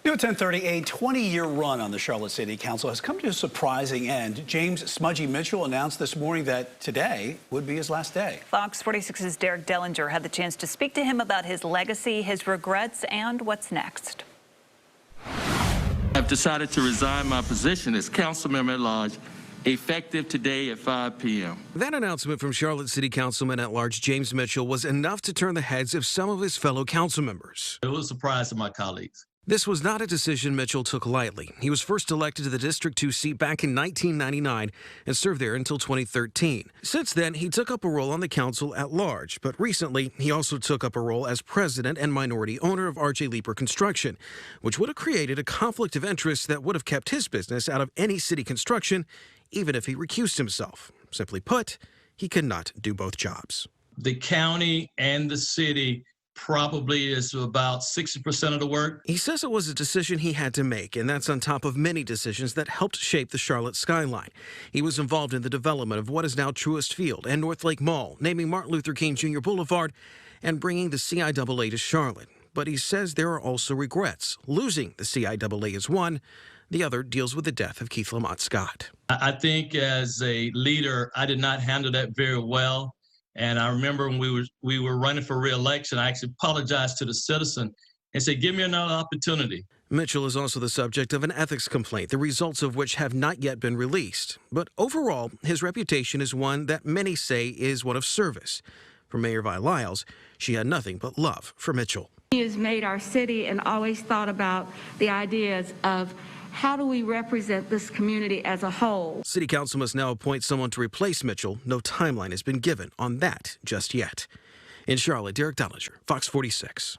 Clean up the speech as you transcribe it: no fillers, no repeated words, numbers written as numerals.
New at 10:30, a 20-year run on the Charlotte City Council has come to a surprising end. James "Smudgy" Mitchell announced this morning that today would be his last day. Fox 46's Derek Dellinger had the chance to speak to him about his legacy, his regrets, and what's next. I've decided to resign my position as council member at large, effective today at 5 p.m. That announcement from Charlotte City Councilman at large James Mitchell was enough to turn the heads of some of his fellow council members. It was a surprise to my colleagues. This was not a decision Mitchell took lightly. He was first elected to the District 2 seat back in 1999 and served there until 2013. Since then, he took up a role on the council at large, but recently he also took up a role as president and minority owner of R.J. Leeper Construction, which would have created a conflict of interest that would have kept his business out of any city construction, even if he recused himself. Simply put, he could not do both jobs. The county and the city probably is about 60% of the work. He says it was a decision he had to make, and that's on top of many decisions that helped shape the Charlotte skyline. He was involved in the development of what is now Truist Field and North Lake Mall, naming Martin Luther King Jr. Boulevard, and bringing the CIAA to Charlotte. But he says there are also regrets. Losing the CIAA is one. The other deals with the death of Keith Lamont Scott. I think as a leader, I did not handle that very well. And I remember when we were running for re-election, I actually apologized to the citizen and said, give me another opportunity. Mitchell is also the subject of an ethics complaint, the results of which have not yet been released. But overall, his reputation is one that many say is one of service. For Mayor Vi Lyles, she had nothing but love for Mitchell. He has made our city and always thought about the ideas of how do we represent this community as a whole. City Council must now appoint someone to replace Mitchell. No timeline has been given on that just yet. In Charlotte, Derek Dellinger, Fox 46.